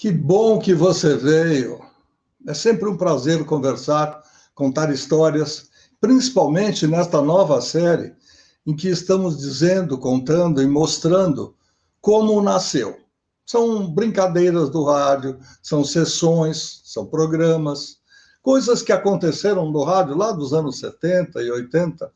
Que bom que você veio. É sempre um prazer conversar, contar histórias, principalmente nesta nova série em que estamos dizendo, contando e mostrando como nasceu. São brincadeiras do rádio, são sessões, são programas, coisas que aconteceram no rádio lá dos anos 70 e 80.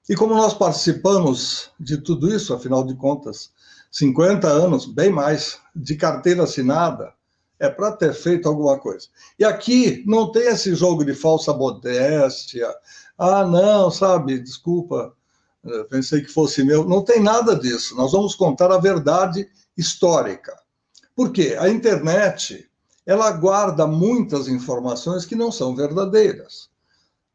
E como nós participamos de tudo isso, afinal de contas, 50 anos, bem mais, de carteira assinada, é para ter feito alguma coisa. E aqui não tem esse jogo de falsa modéstia. Ah, não, sabe, desculpa, pensei que fosse meu. Não tem nada disso. Nós vamos contar a verdade histórica. Por quê? A internet, ela guarda muitas informações que não são verdadeiras.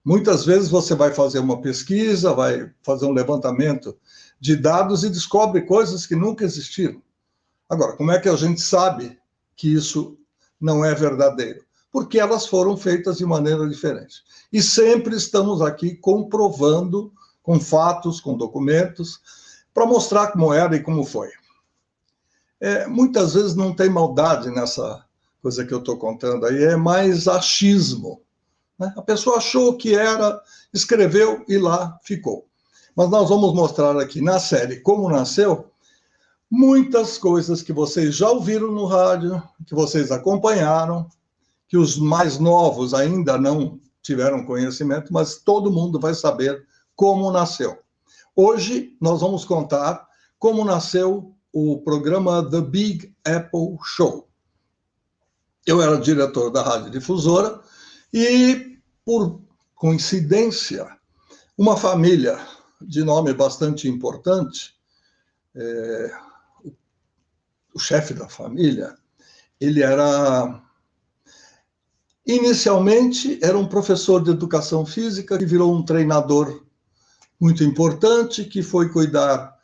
Muitas vezes você vai fazer uma pesquisa, vai fazer um levantamento de dados e descobre coisas que nunca existiram. Agora, como é que a gente sabe que isso não é verdadeiro? Porque elas foram feitas de maneira diferente. E sempre estamos aqui comprovando com fatos, com documentos, para mostrar como era e como foi. Muitas vezes não tem maldade nessa coisa que eu estou contando aí, é mais achismo. Né? A pessoa achou que era, escreveu e lá ficou. Mas nós vamos mostrar aqui na série Como Nasceu, muitas coisas que vocês já ouviram no rádio, que vocês acompanharam, que os mais novos ainda não tiveram conhecimento, mas todo mundo vai saber como nasceu. Hoje nós vamos contar como nasceu o programa The Big Apple Show. Eu era diretor da Rádio Difusora e, por coincidência, uma família de nome bastante importante, o chefe da família, ele era... Inicialmente, era um professor de educação física que virou um treinador muito importante, que foi cuidar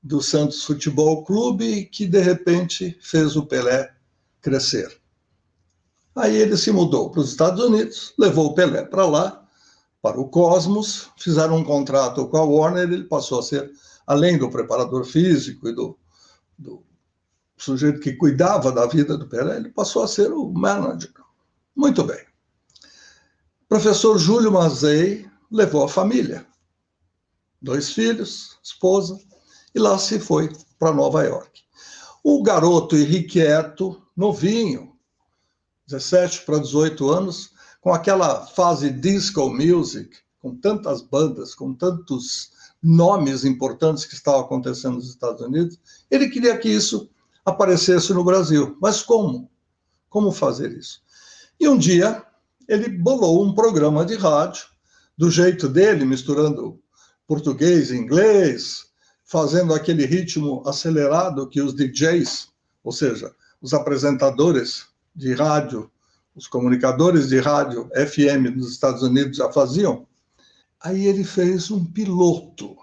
do Santos Futebol Clube e que, de repente, fez o Pelé crescer. Aí ele se mudou para os Estados Unidos, levou o Pelé para lá, para o Cosmos, fizeram um contrato com a Warner, ele passou a ser, além do preparador físico e do sujeito que cuidava da vida do Pelé, ele passou a ser o manager. Muito bem. O professor Júlio Mazei levou a família, 2 filhos, esposa, e lá se foi para Nova York. O garoto irrequieto, novinho, 17 para 18 anos, com aquela fase disco music, com tantas bandas, com tantos nomes importantes que estavam acontecendo nos Estados Unidos, ele queria que isso aparecesse no Brasil. Mas como? Como fazer isso? E um dia ele bolou um programa de rádio, do jeito dele, misturando português e inglês, fazendo aquele ritmo acelerado que os DJs, ou seja, os apresentadores de rádio, os comunicadores de rádio FM dos Estados Unidos já faziam. Aí ele fez um piloto.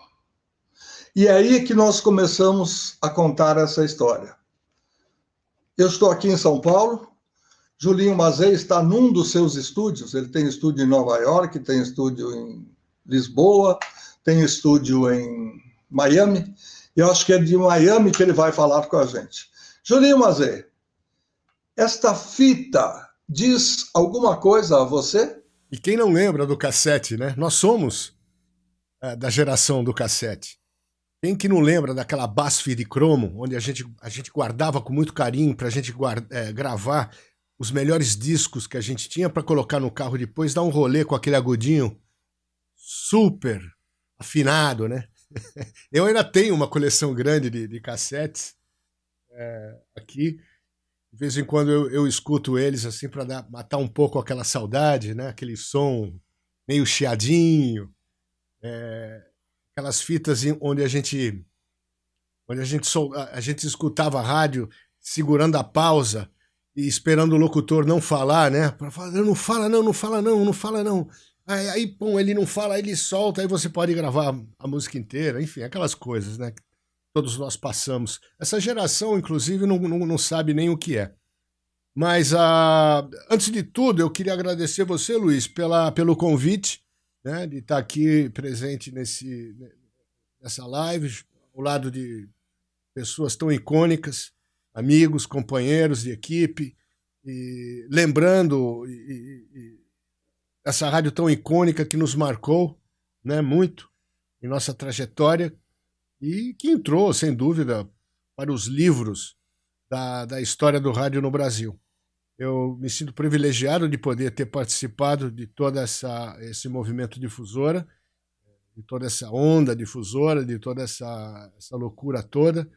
E é aí que nós começamos a contar essa história. Eu estou aqui em São Paulo, Julinho Mazei está num dos seus estúdios, ele tem estúdio em Nova York, tem estúdio em Lisboa, tem estúdio em Miami, e eu acho que é de Miami que ele vai falar com a gente. Julinho Mazei, esta fita diz alguma coisa a você? E quem não lembra do cassete, né? Nós somos da geração do cassete. Quem que não lembra daquela BASF de cromo, onde a gente guardava com muito carinho para a gente gravar os melhores discos que a gente tinha para colocar no carro depois, dar um rolê com aquele agudinho super afinado, né? Eu ainda tenho uma coleção grande de cassetes aqui. De vez em quando eu escuto eles assim para matar um pouco aquela saudade, né? Aquele som meio chiadinho, aquelas fitas onde a gente escutava a rádio segurando a pausa e esperando o locutor não falar, né? Para falar, não fala não, não fala não, não fala não. Aí, pum, ele não fala, aí ele solta, aí você pode gravar a música inteira, enfim, aquelas coisas, né? Que todos nós passamos. Essa geração, inclusive, não sabe nem o que é. Mas, antes de tudo, eu queria agradecer você, Luiz, pelo convite, né? De estar aqui presente nessa live, ao lado de pessoas tão icônicas, amigos, companheiros de equipe, e lembrando essa rádio tão icônica que nos marcou, né, muito em nossa trajetória e que entrou, sem dúvida, para os livros da história do rádio no Brasil. Eu me sinto privilegiado de poder ter participado de todo esse movimento difusora, de toda essa onda difusora, de toda essa loucura toda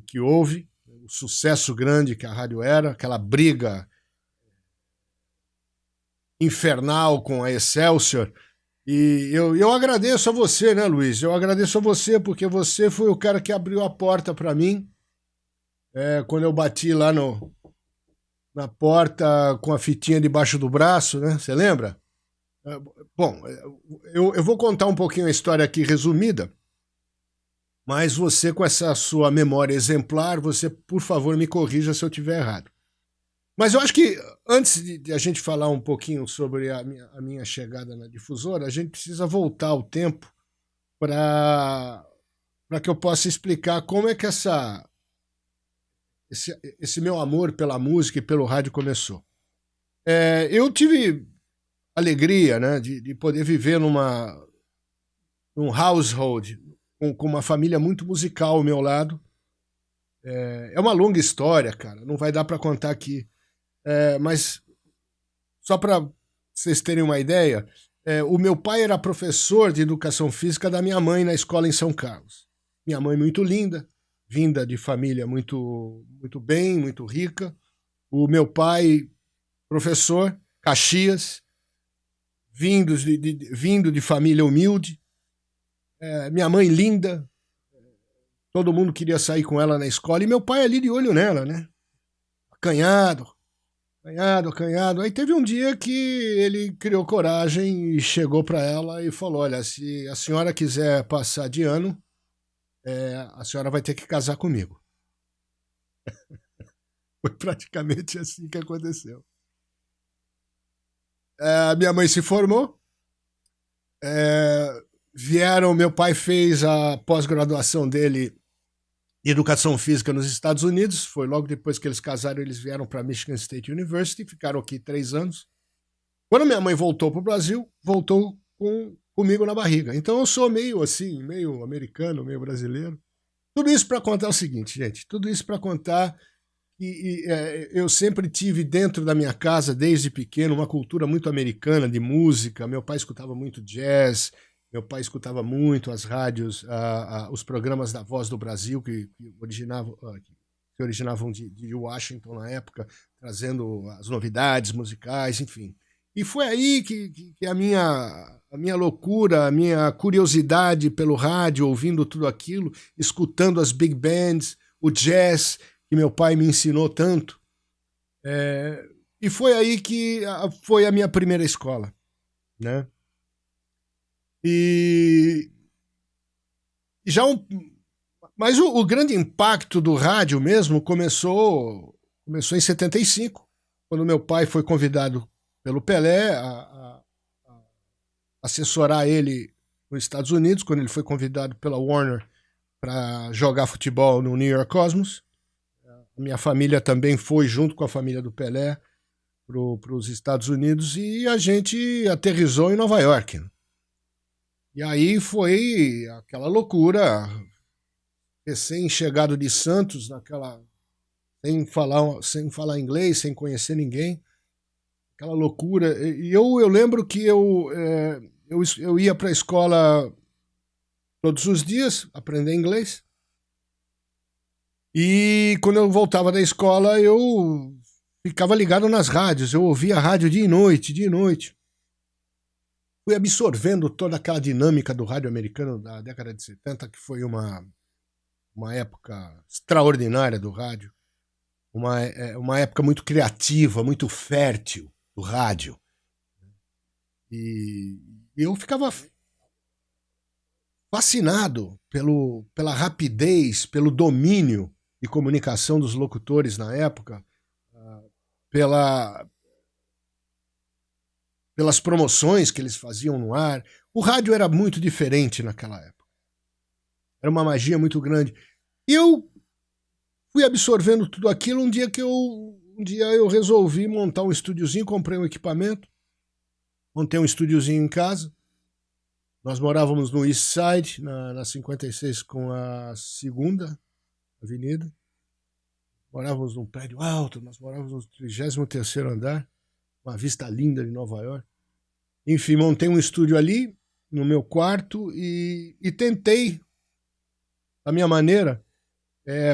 que houve, o sucesso grande que a rádio era, aquela briga infernal com a Excelsior. E eu agradeço a você, né, Luiz? Eu agradeço a você porque você foi o cara que abriu a porta para mim quando eu bati lá na porta com a fitinha debaixo do braço, né? Você lembra? Bom, eu vou contar um pouquinho a história aqui resumida, mas você, com essa sua memória exemplar, você, por favor, me corrija se eu estiver errado. Mas eu acho que, antes de a gente falar um pouquinho sobre a minha chegada na difusora, a gente precisa voltar ao tempo para que eu possa explicar como é que esse meu amor pela música e pelo rádio começou. Eu tive alegria, né, de poder viver num household com uma família muito musical ao meu lado. É uma longa história, cara, não vai dar para contar aqui. Mas, só para vocês terem uma ideia, o meu pai era professor de educação física da minha mãe na escola em São Carlos. Minha mãe muito linda, vinda de família muito, muito bem, muito rica. O meu pai, professor, Caxias, vindo de família humilde. Minha mãe linda, todo mundo queria sair com ela na escola, e meu pai ali de olho nela, né? Acanhado. Aí teve um dia que ele criou coragem e chegou para ela e falou: olha, se a senhora quiser passar de ano, a senhora vai ter que casar comigo. Foi praticamente assim que aconteceu. Minha mãe se formou, meu pai fez a pós-graduação dele em educação física nos Estados Unidos. Foi logo depois que eles casaram, eles vieram para Michigan State University, ficaram aqui 3 anos. Quando minha mãe voltou para o Brasil, voltou comigo na barriga. Então eu sou meio assim, meio americano, meio brasileiro. Tudo isso para contar o seguinte, gente, tudo isso para contar que eu sempre tive dentro da minha casa, desde pequeno, uma cultura muito americana de música. Meu pai escutava muito jazz, meu pai escutava muito as rádios, os programas da Voz do Brasil, que se originavam de Washington na época, trazendo as novidades musicais, enfim. E foi aí que a minha loucura, a minha curiosidade pelo rádio, ouvindo tudo aquilo, escutando as big bands, o jazz, que meu pai me ensinou tanto. E foi aí que foi a minha primeira escola, né? Mas o grande impacto do rádio mesmo começou em 75, quando meu pai foi convidado pelo Pelé a assessorar ele nos Estados Unidos, quando ele foi convidado pela Warner para jogar futebol no New York Cosmos. Minha família também foi junto com a família do Pelé para os Estados Unidos e a gente aterrissou em Nova York. E aí foi aquela loucura, recém-chegado de Santos, sem falar inglês, sem conhecer ninguém, aquela loucura. E eu lembro que eu ia para a escola todos os dias, aprender inglês, e quando eu voltava da escola eu ficava ligado nas rádios, eu ouvia a rádio dia e noite. Fui absorvendo toda aquela dinâmica do rádio americano da década de 70, que foi uma época extraordinária do rádio, uma época muito criativa, muito fértil do rádio. E eu ficava fascinado pela rapidez, pelo domínio de comunicação dos locutores na época, pelas promoções que eles faziam no ar. O rádio era muito diferente naquela época. Era uma magia muito grande. E eu fui absorvendo tudo aquilo. Um dia eu resolvi montar um estúdiozinho, comprei um equipamento, montei um estúdiozinho em casa. Nós morávamos no East Side, na 56 com a 2ª Avenida. Morávamos num prédio alto, nós morávamos no 33º andar, uma vista linda de Nova York. Enfim, montei um estúdio ali, no meu quarto, e tentei, da minha maneira,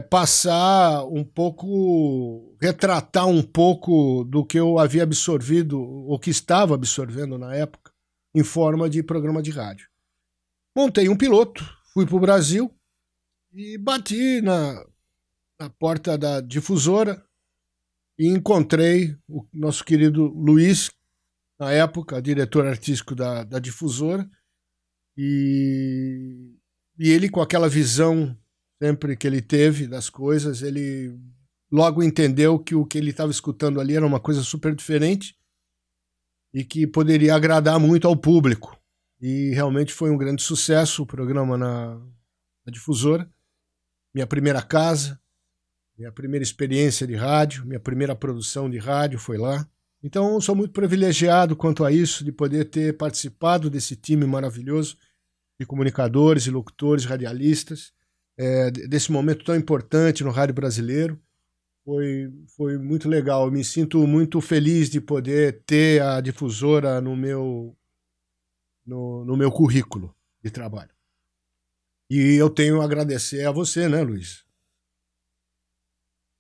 passar um pouco, retratar um pouco do que eu havia absorvido, ou que estava absorvendo na época, em forma de programa de rádio. Montei um piloto, fui para o Brasil e bati na porta da difusora e encontrei o nosso querido Luiz, na época, diretor artístico da difusora, e ele, com aquela visão sempre que ele teve das coisas, ele logo entendeu que o que ele estava escutando ali era uma coisa super diferente e que poderia agradar muito ao público. E realmente foi um grande sucesso o programa na difusora. Minha primeira casa, minha primeira experiência de rádio, minha primeira produção de rádio foi lá. Então, eu sou muito privilegiado quanto a isso, de poder ter participado desse time maravilhoso de comunicadores, e locutores, radialistas, desse momento tão importante no rádio brasileiro. Foi muito legal. Eu me sinto muito feliz de poder ter a difusora no meu currículo de trabalho. E eu tenho a agradecer a você, né, Luiz?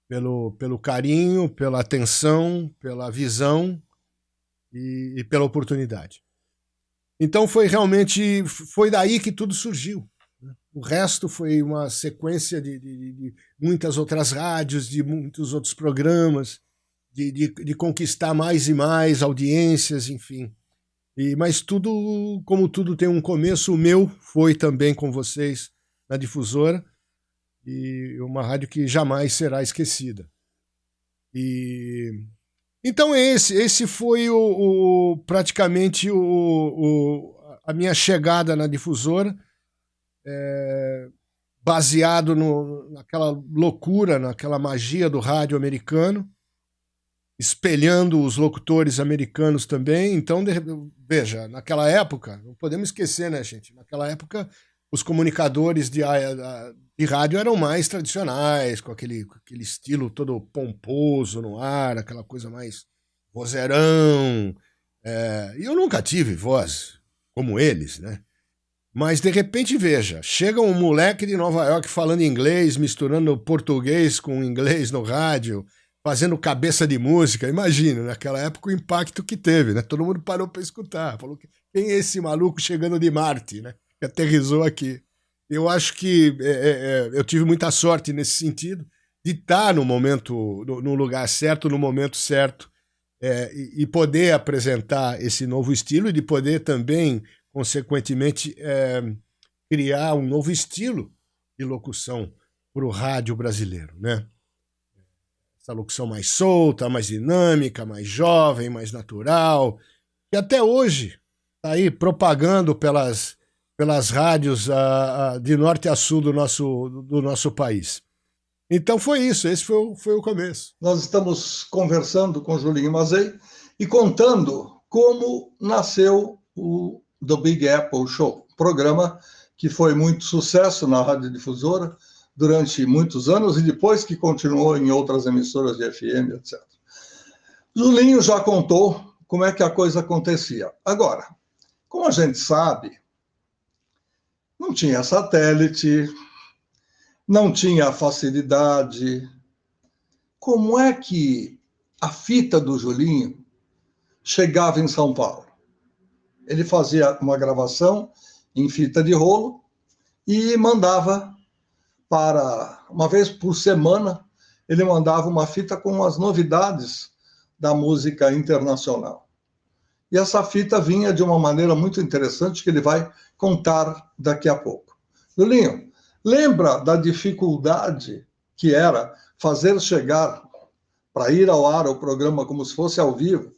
Pelo carinho, pela atenção, pela visão e pela oportunidade. Então foi daí que tudo surgiu. O resto foi uma sequência de muitas outras rádios, de muitos outros programas, de conquistar mais e mais audiências, enfim. Mas tudo, como tudo tem um começo, o meu foi também com vocês na difusora, e uma rádio que jamais será esquecida. Então esse foi praticamente a minha chegada na difusora, baseado naquela loucura, naquela magia do rádio americano, espelhando os locutores americanos também. Então, veja, naquela época, não podemos esquecer, né, gente? Naquela época, os comunicadores de rádio eram mais tradicionais, com aquele estilo todo pomposo no ar, aquela coisa mais vozeirão. E eu nunca tive voz como eles, né? Mas, de repente, veja, chega um moleque de Nova York falando inglês, misturando português com inglês no rádio, fazendo cabeça de música. Imagina, naquela época, o impacto que teve, né? Todo mundo parou para escutar. Falou, quem é esse maluco chegando de Marte, né? Que aterrissou aqui. Eu acho que eu tive muita sorte nesse sentido, de estar no lugar certo, no momento certo, e poder apresentar esse novo estilo, e de poder também, consequentemente, criar um novo estilo de locução para o rádio brasileiro, né? Essa locução mais solta, mais dinâmica, mais jovem, mais natural, que até hoje está aí propagando pelas rádios de norte a sul do nosso país. Então foi isso, esse foi o começo. Nós estamos conversando com Julinho Mazei e contando como nasceu o The Big Apple Show, programa que foi muito sucesso na radiodifusora durante muitos anos e depois que continuou em outras emissoras de FM, etc. Julinho já contou como é que a coisa acontecia. Agora, como a gente sabe, não tinha satélite, não tinha facilidade. Como é que a fita do Julinho chegava em São Paulo? Ele fazia uma gravação em fita de rolo e mandava uma vez por semana, ele mandava uma fita com as novidades da música internacional. E essa fita vinha de uma maneira muito interessante que ele vai contar daqui a pouco. Julinho, lembra da dificuldade que era fazer chegar, para ir ao ar o programa como se fosse ao vivo,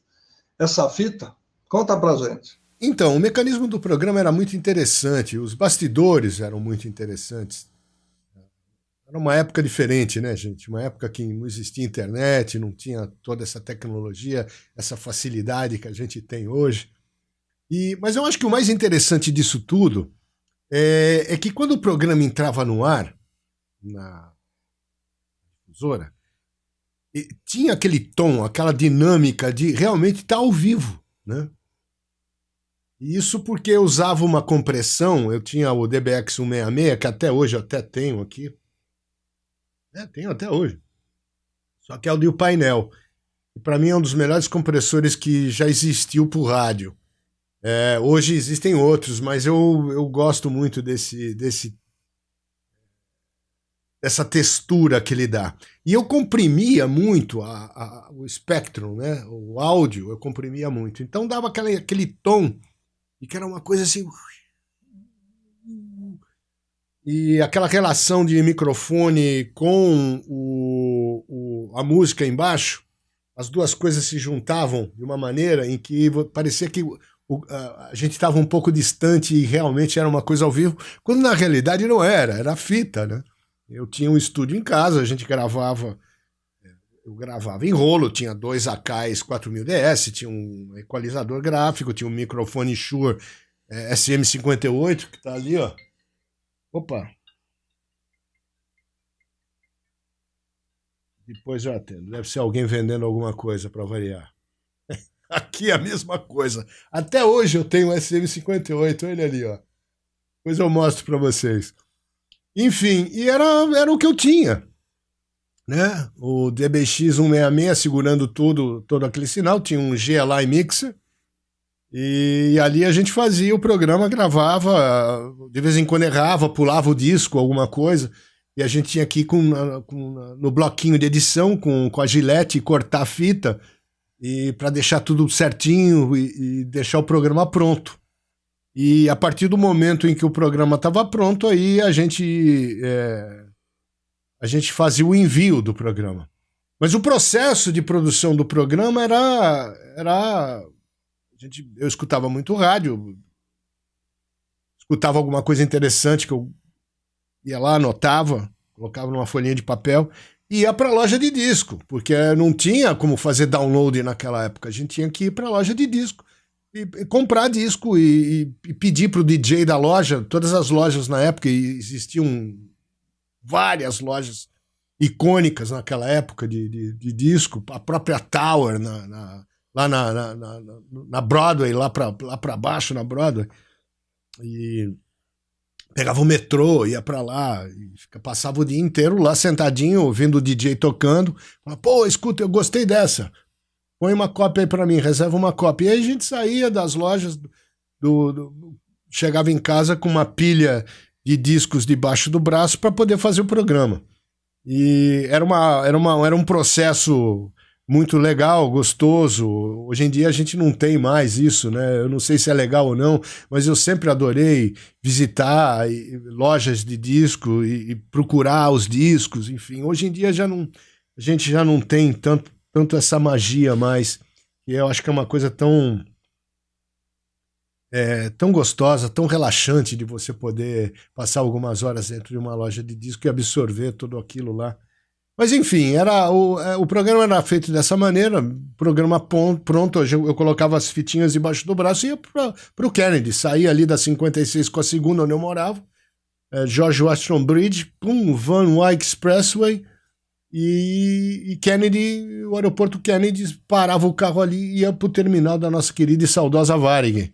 essa fita? Conta pra gente. Então, o mecanismo do programa era muito interessante, os bastidores eram muito interessantes. Era uma época diferente, né, gente? Uma época que não existia internet, não tinha toda essa tecnologia, essa facilidade que a gente tem hoje. Mas eu acho que o mais interessante disso tudo é que quando o programa entrava no ar, na difusora, tinha aquele tom, aquela dinâmica de realmente estar ao vivo, né? E isso porque eu usava uma compressão, eu tinha o DBX 166, que até hoje eu até tenho aqui. Tenho até hoje. Só que é o de painel. E para mim é um dos melhores compressores que já existiu por rádio. Hoje existem outros, mas eu gosto muito dessa textura que ele dá. E eu comprimia muito o espectro, né? O áudio, eu comprimia muito. Então dava aquele tom, e que era uma coisa assim. E aquela relação de microfone com a música embaixo, as duas coisas se juntavam de uma maneira em que parecia que a gente estava um pouco distante e realmente era uma coisa ao vivo, quando na realidade não era fita, né? Eu tinha um estúdio em casa, a gente gravava, eu gravava em rolo, tinha 2 AKs 4000DS, tinha um equalizador gráfico, tinha um microfone Shure SM58, que tá ali, ó. Opa! Depois eu atendo. Deve ser alguém vendendo alguma coisa para variar. Aqui é a mesma coisa. Até hoje eu tenho um SM58, ele ali, ó. Depois eu mostro para vocês. Enfim, e era o que eu tinha, né? O DBX 166 segurando todo aquele sinal, tinha um GLI Mixer, e ali a gente fazia o programa, gravava, de vez em quando errava, pulava o disco, alguma coisa, e a gente tinha que ir no bloquinho de edição com a gilete e cortar a fita, e para deixar tudo certinho e deixar o programa pronto. E a partir do momento em que o programa estava pronto, aí a gente fazia o envio do programa. Mas o processo de produção do programa eu escutava muito rádio, escutava alguma coisa interessante que eu ia lá, anotava, colocava numa folhinha de papel e ia para a loja de disco, porque não tinha como fazer download naquela época. A gente tinha que ir para a loja de disco e comprar disco e pedir para o DJ da loja. Todas as lojas na época, existiam várias lojas icônicas naquela época de disco, a própria Tower lá na Broadway, lá para baixo na Broadway, e pegava o metrô, ia para lá, e passava o dia inteiro lá sentadinho, ouvindo o DJ tocando, falava, pô, escuta, eu gostei dessa, põe uma cópia aí para mim, reserva uma cópia. E aí a gente saía das lojas, chegava em casa com uma pilha de discos debaixo do braço para poder fazer o programa. E era um processo muito legal, gostoso. Hoje em dia a gente não tem mais isso, né? Eu não sei se é legal ou não, mas eu sempre adorei visitar lojas de disco e procurar os discos, enfim. Hoje em dia a gente já não tem tanto essa magia mais, e eu acho que é uma coisa tão gostosa, tão relaxante de você poder passar algumas horas dentro de uma loja de disco e absorver tudo aquilo lá. Mas enfim, o programa era feito dessa maneira, programa pronto, eu colocava as fitinhas debaixo do braço e ia para o Kennedy, saía ali da 56 com a segunda, onde eu morava, George Washington Bridge, Van Wyck Expressway, e Kennedy, o aeroporto Kennedy, parava o carro ali e ia para o terminal da nossa querida e saudosa Varig,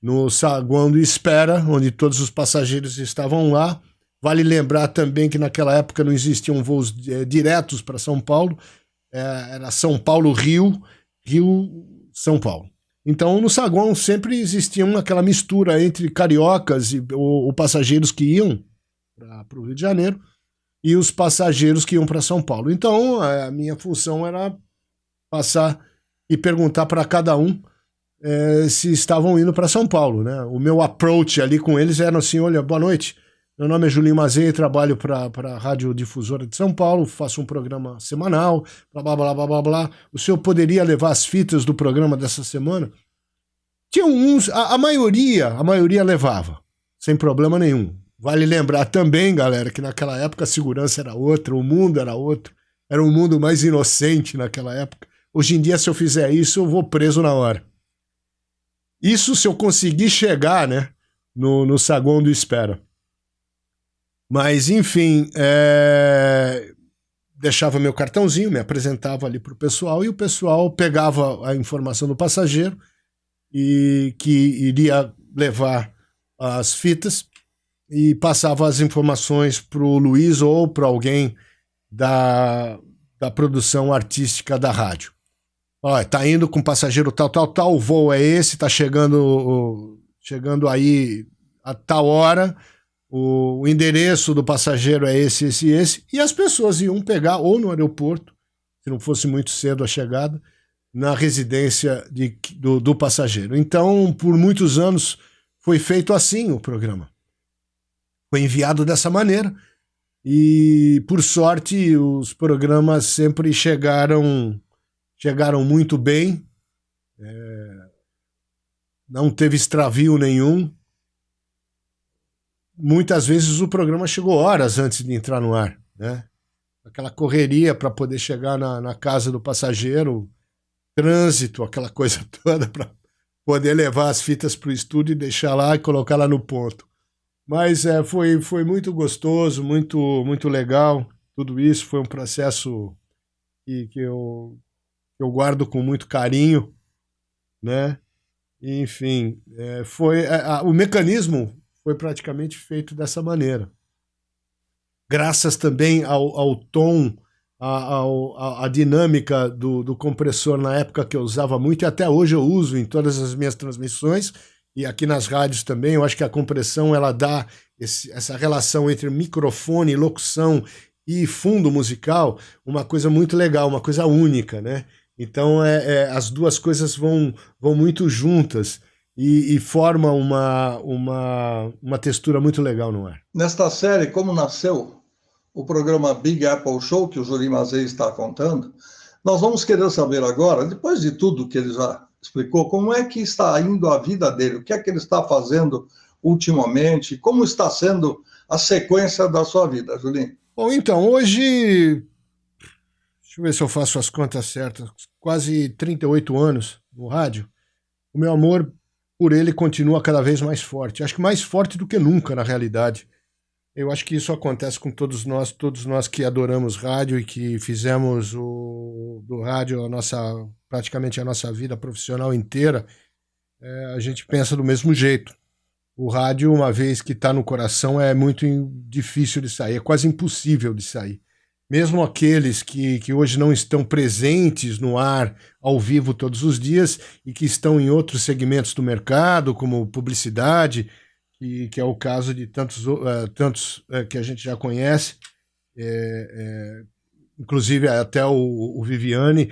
no saguão de espera, onde todos os passageiros estavam lá. Vale lembrar também que naquela época não existiam voos diretos para São Paulo, era São Paulo-Rio, Rio-São Paulo. Então no saguão sempre existia aquela mistura entre cariocas ou passageiros que iam para o Rio de Janeiro e os passageiros que iam para São Paulo. Então a minha função era passar e perguntar para cada um se estavam indo para São Paulo, né? O meu approach ali com eles era assim, olha, boa noite, meu nome é Julinho Mazei, trabalho para a Rádio Difusora de São Paulo, faço um programa semanal, blá, blá, blá, blá, blá, blá. O senhor poderia levar as fitas do programa dessa semana? Tinha uns, a maioria levava, sem problema nenhum. Vale lembrar também, galera, que naquela época a segurança era outra, o mundo era outro. Era um mundo mais inocente naquela época. Hoje em dia, se eu fizer isso, eu vou preso na hora. Isso se eu conseguir chegar, né, no saguão do espera. Mas, enfim, deixava meu cartãozinho, me apresentava ali para o pessoal e o pessoal pegava a informação do passageiro e que iria levar as fitas e passava as informações para o Luiz ou para alguém da produção artística da rádio. Olha, tá indo com passageiro tal, o voo é esse, tá chegando aí a tal hora, o endereço do passageiro é esse, e as pessoas iam pegar ou no aeroporto, se não fosse muito cedo a chegada, na residência do passageiro. Então, por muitos anos, foi feito assim o programa. Foi enviado dessa maneira, e, por sorte, os programas sempre chegaram muito bem, não teve extravio nenhum. Muitas vezes o programa chegou horas antes de entrar no ar, né? Aquela correria para poder chegar na casa do passageiro, trânsito, aquela coisa toda para poder levar as fitas para o estúdio e deixar lá e colocar lá no ponto. Mas foi muito gostoso, muito legal. Tudo isso foi um processo que eu guardo com muito carinho, né? Enfim, o mecanismo foi praticamente feito dessa maneira. Graças também ao tom, à dinâmica do compressor na época que eu usava muito, e até hoje eu uso em todas as minhas transmissões, e aqui nas rádios também. Eu acho que a compressão ela dá essa relação entre microfone, locução e fundo musical, uma coisa muito legal, uma coisa única, né? Então as duas coisas vão muito juntas e formam uma textura muito legal no ar. Nesta série, como nasceu o programa Big Apple Show, que o Jurim Mazei está contando, nós vamos querer saber agora, depois de tudo que ele já explicou, como é que está indo a vida dele, o que é que ele está fazendo ultimamente, como está sendo a sequência da sua vida, Jurim. Bom, então, hoje, deixa eu ver se eu faço as contas certas, quase 38 anos no rádio, o meu amor por ele continua cada vez mais forte. Acho que mais forte do que nunca, na realidade. Eu acho que isso acontece com todos nós que adoramos rádio e que fizemos do rádio praticamente a nossa vida profissional inteira. A gente pensa do mesmo jeito. O rádio, uma vez que está no coração, é muito difícil de sair, é quase impossível de sair. Mesmo aqueles que hoje não estão presentes no ar, ao vivo todos os dias, e que estão em outros segmentos do mercado, como publicidade, que é o caso de tantos que a gente já conhece, inclusive até o Viviane,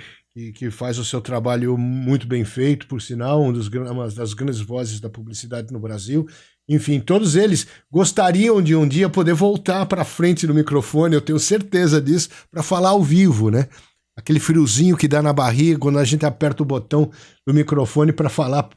que faz o seu trabalho muito bem feito, por sinal, uma das grandes vozes da publicidade no Brasil. Enfim, todos eles gostariam de um dia poder voltar para frente do microfone, eu tenho certeza disso, para falar ao vivo, né? Aquele friozinho que dá na barriga quando a gente aperta o botão do microfone para falar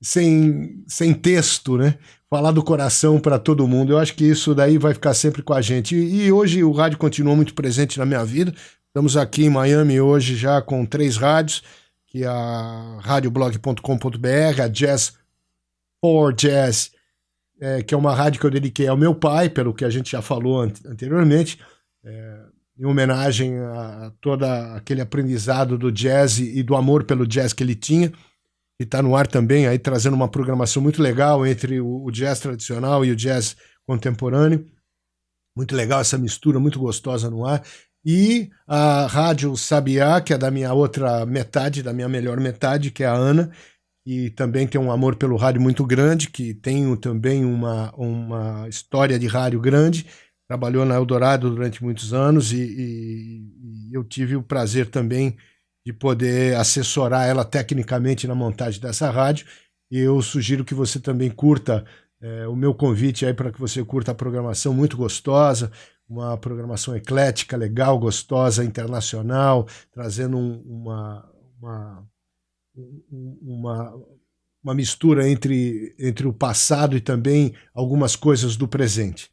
sem texto, né? Falar do coração para todo mundo. Eu acho que isso daí vai ficar sempre com a gente. E hoje o rádio continua muito presente na minha vida. Estamos aqui em Miami hoje já com 3 rádios, que é a radioblog.com.br, a Jazz for Jazz, que é uma rádio que eu dediquei ao meu pai, pelo que a gente já falou anteriormente, em homenagem a todo aquele aprendizado do jazz e do amor pelo jazz que ele tinha. E está no ar também, aí trazendo uma programação muito legal entre o jazz tradicional e o jazz contemporâneo. Muito legal essa mistura, muito gostosa no ar. E a Rádio Sabiá, que é da minha outra metade, da minha melhor metade, que é a Ana, e também tem um amor pelo rádio muito grande, que tem também uma história de rádio grande. Trabalhou na Eldorado durante muitos anos e eu tive o prazer também de poder assessorar ela tecnicamente na montagem dessa rádio. E eu sugiro que você também curta o meu convite aí para que você curta a programação muito gostosa, uma programação eclética, legal, gostosa, internacional, trazendo uma uma mistura entre o passado e também algumas coisas do presente.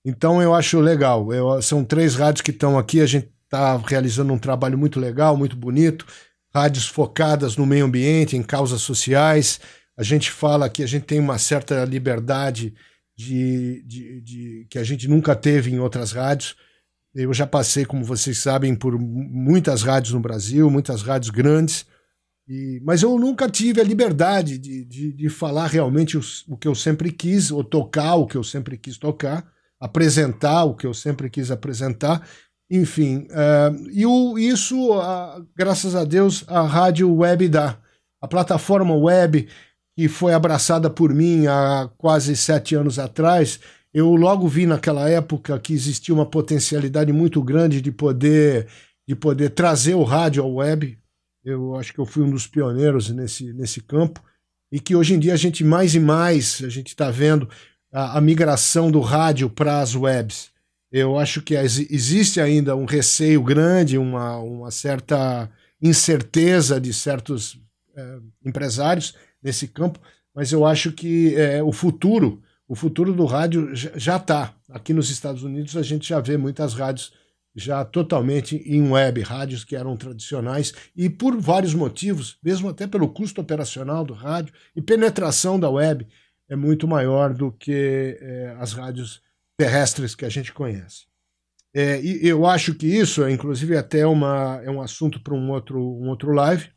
Então eu acho legal. São 3 rádios que estão aqui, a gente está realizando um trabalho muito legal, muito bonito, rádios focadas no meio ambiente, em causas sociais. A gente fala que a gente tem uma certa liberdade que a gente nunca teve em outras rádios. Eu já passei, como vocês sabem, por muitas rádios no Brasil, muitas rádios grandes, mas eu nunca tive a liberdade de falar realmente o que eu sempre quis, ou tocar o que eu sempre quis tocar, apresentar o que eu sempre quis apresentar, enfim. Isso, graças a Deus, a rádio web dá. A plataforma web, que foi abraçada por mim há quase 7 anos atrás, eu logo vi naquela época que existia uma potencialidade muito grande de poder trazer o rádio ao web. Eu acho que eu fui um dos pioneiros nesse campo, e que hoje em dia a gente mais e mais, a gente está vendo a migração do rádio para as webs. Eu acho que existe ainda um receio grande, uma certa incerteza de certos empresários nesse campo, mas eu acho que o futuro do rádio já está. Aqui nos Estados Unidos a gente já vê muitas rádios já totalmente em web, rádios que eram tradicionais, e por vários motivos, mesmo até pelo custo operacional do rádio e penetração da web, é muito maior do que as rádios terrestres que a gente conhece. E eu acho que isso, inclusive, até é um assunto para um outro live,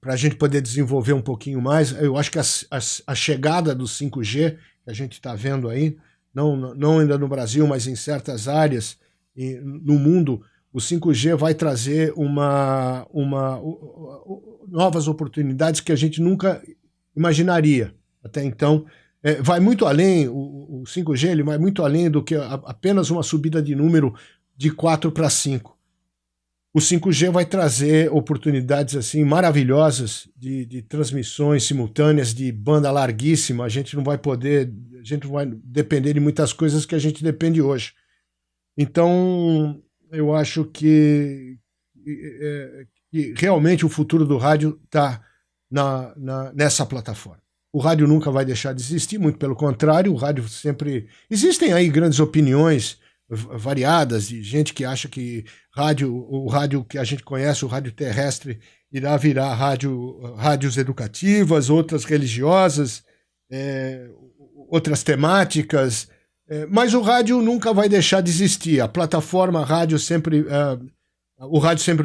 para a gente poder desenvolver um pouquinho mais. Eu acho que a chegada do 5G, que a gente está vendo aí, não ainda no Brasil, mas em certas áreas no mundo, o 5G vai trazer novas oportunidades que a gente nunca imaginaria até então. Vai muito além, o 5G ele vai muito além do que apenas uma subida de número de 4 para 5. O 5G vai trazer oportunidades assim maravilhosas de transmissões simultâneas de banda larguíssima. A gente não vai depender de muitas coisas que a gente depende hoje. Então, eu acho que realmente o futuro do rádio está nessa plataforma. O rádio nunca vai deixar de existir, muito pelo contrário, o rádio sempre... Existem aí grandes opiniões variadas de gente que acha que o rádio que a gente conhece, o rádio terrestre, irá virar rádios educativas, outras religiosas, outras temáticas, mas o rádio nunca vai deixar de existir. A plataforma o rádio sempre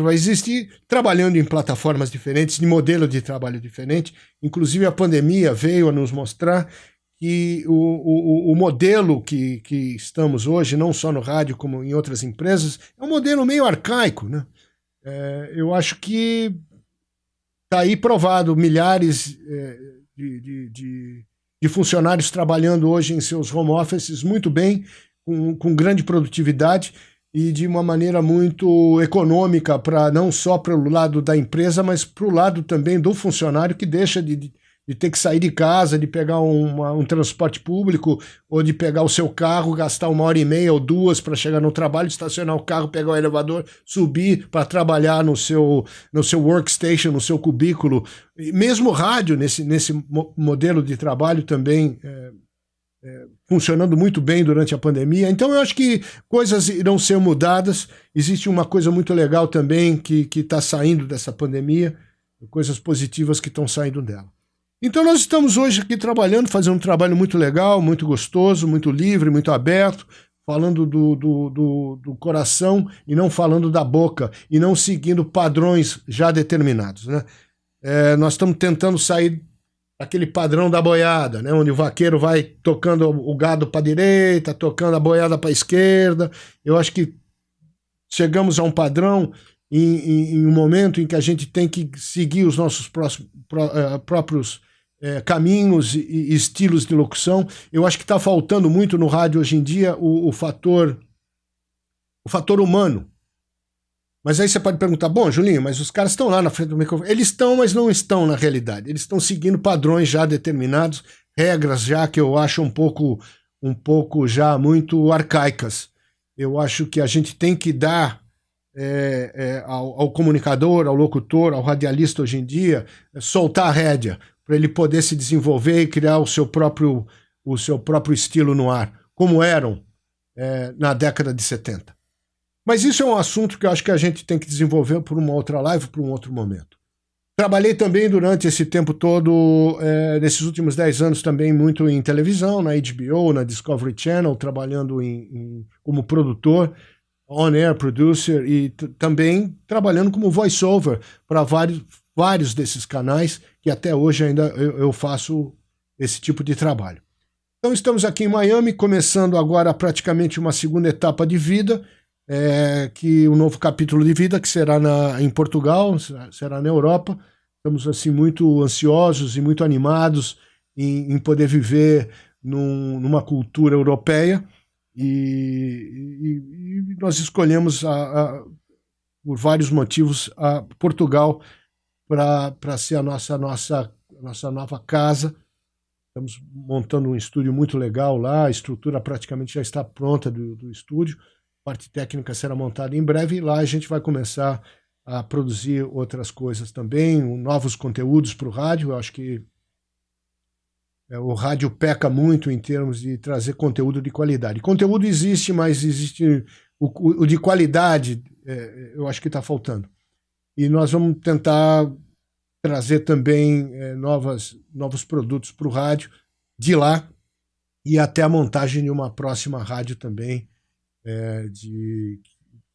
vai existir, trabalhando em plataformas diferentes, de modelo de trabalho diferente. Inclusive a pandemia veio a nos mostrar que o modelo que estamos hoje, não só no rádio como em outras empresas, é um modelo meio arcaico, né? Eu acho que está aí provado, milhares de funcionários trabalhando hoje em seus home offices muito bem, com grande produtividade e de uma maneira muito econômica, não só para o lado da empresa, mas para o lado também do funcionário, que deixa de ter que sair de casa, de pegar um transporte público, ou de pegar o seu carro, gastar 1h30 ou 2 para chegar no trabalho, estacionar o carro, pegar o elevador, subir para trabalhar no seu workstation, no seu cubículo. E mesmo rádio, nesse modelo de trabalho também funcionando muito bem durante a pandemia. Então eu acho que coisas irão ser mudadas. Existe uma coisa muito legal também que está saindo dessa pandemia, coisas positivas que estão saindo dela. Então nós estamos hoje aqui trabalhando, fazendo um trabalho muito legal, muito gostoso, muito livre, muito aberto, falando do coração e não falando da boca, e não seguindo padrões já determinados, né? Nós estamos tentando sair daquele padrão da boiada, né? Onde o vaqueiro vai tocando o gado para a direita, tocando a boiada para a esquerda. Eu acho que chegamos a um padrão em um momento em que a gente tem que seguir os nossos próprios caminhos e estilos de locução. Eu acho que está faltando muito no rádio hoje em dia o fator humano. Mas aí você pode perguntar, bom, Julinho, mas os caras estão lá na frente do microfone. Eles estão, mas não estão na realidade. Eles estão seguindo padrões já determinados, regras já que eu acho um pouco já muito arcaicas. Eu acho que a gente tem que dar ao comunicador, ao locutor, ao radialista hoje em dia, soltar a rédea, para ele poder se desenvolver e criar o seu próprio estilo no ar, como eram na década de 70. Mas isso é um assunto que eu acho que a gente tem que desenvolver por uma outra live, por um outro momento. Trabalhei também durante esse tempo todo, nesses últimos 10 anos, também muito em televisão, na HBO, na Discovery Channel, trabalhando como produtor, on-air producer, e também trabalhando como voice-over para vários desses canais, que até hoje ainda eu faço esse tipo de trabalho. Então estamos aqui em Miami, começando agora praticamente uma segunda etapa de vida, que um novo capítulo de vida, que será em Portugal, será na Europa. Estamos assim muito ansiosos e muito animados em poder viver numa cultura europeia, e nós escolhemos por vários motivos Portugal para ser a nossa nova casa. Estamos montando um estúdio muito legal lá, a estrutura praticamente já está pronta do estúdio, a parte técnica será montada em breve, e lá a gente vai começar a produzir outras coisas também, novos conteúdos para o rádio. Eu acho que o rádio peca muito em termos de trazer conteúdo de qualidade. Conteúdo existe, mas existe o de qualidade, eu acho que está faltando. E nós vamos tentar trazer também novos produtos para o rádio de lá, e até a montagem de uma próxima rádio também,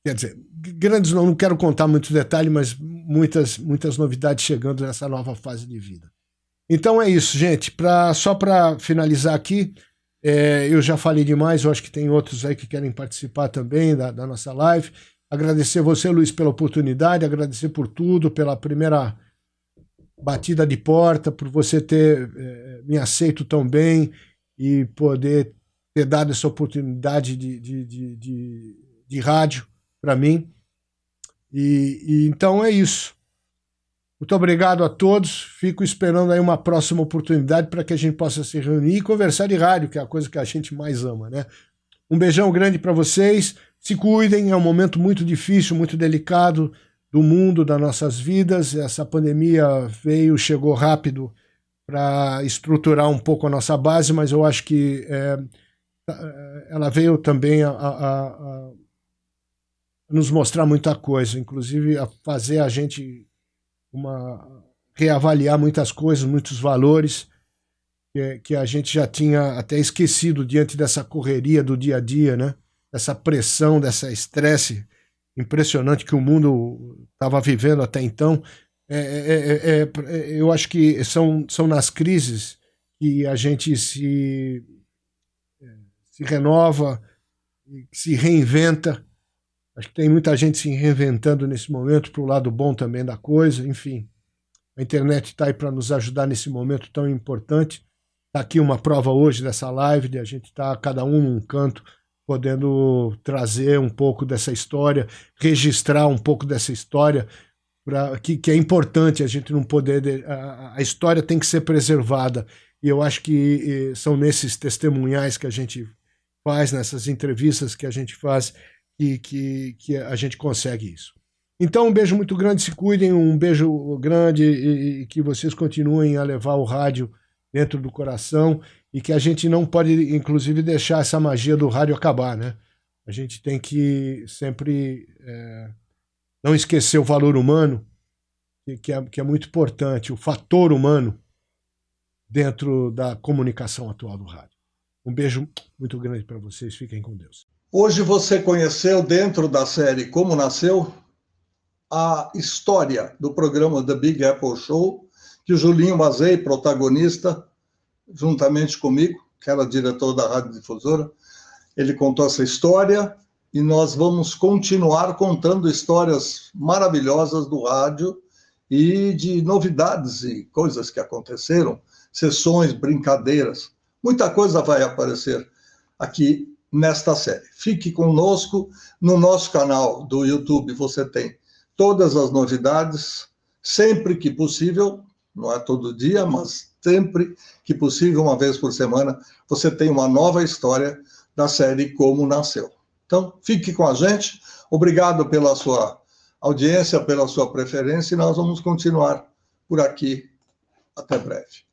quer dizer, grandes, não quero contar muitos detalhes, mas muitas novidades chegando nessa nova fase de vida. Então é isso, gente. Só para finalizar aqui, eu já falei demais, eu acho que tem outros aí que querem participar também da nossa live. Agradecer você, Luiz, pela oportunidade, agradecer por tudo, pela primeira batida de porta, por você ter me aceito tão bem e poder ter dado essa oportunidade de rádio para mim. E então é isso. Muito obrigado a todos. Fico esperando aí uma próxima oportunidade para que a gente possa se reunir e conversar de rádio, que é a coisa que a gente mais ama, né? Um beijão grande para vocês. Se cuidem, é um momento muito difícil, muito delicado do mundo, das nossas vidas. Essa pandemia chegou rápido para estruturar um pouco a nossa base, mas eu acho que ela veio também a nos mostrar muita coisa, inclusive a fazer a gente reavaliar muitas coisas, muitos valores que a gente já tinha até esquecido diante dessa correria do dia a dia, né? Essa pressão, dessa estresse impressionante que o mundo estava vivendo até então. Eu acho que são nas crises que a gente se renova, se reinventa. Acho que tem muita gente se reinventando nesse momento para o lado bom também da coisa. Enfim, a internet está aí para nos ajudar nesse momento tão importante. Está aqui uma prova hoje dessa live, de a gente estar cada um num canto, podendo trazer um pouco dessa história, registrar um pouco dessa história, que é importante a gente não poder... A história tem que ser preservada. E eu acho que são nesses testemunhais que a gente faz, nessas entrevistas que a gente faz, que a gente consegue isso. Então, um beijo muito grande, se cuidem, um beijo grande, e que vocês continuem a levar o rádio dentro do coração, e que a gente não pode, inclusive, deixar essa magia do rádio acabar, né? A gente tem que sempre não esquecer o valor humano, que é muito importante, o fator humano dentro da comunicação atual do rádio. Um beijo muito grande para vocês, fiquem com Deus. Hoje você conheceu, dentro da série Como Nasceu, a história do programa The Big Apple Show, que o Julinho Mazei, protagonista, juntamente comigo, que era diretor da Rádio Difusora, ele contou essa história, e nós vamos continuar contando histórias maravilhosas do rádio e de novidades e coisas que aconteceram, sessões, brincadeiras. Muita coisa vai aparecer aqui nesta série. Fique conosco. No nosso canal do YouTube você tem todas as novidades, sempre que possível, não é todo dia, mas sempre que possível, uma vez por semana, você tem uma nova história da série Como Nasceu. Então, fique com a gente. Obrigado pela sua audiência, pela sua preferência, e nós vamos continuar por aqui Até breve.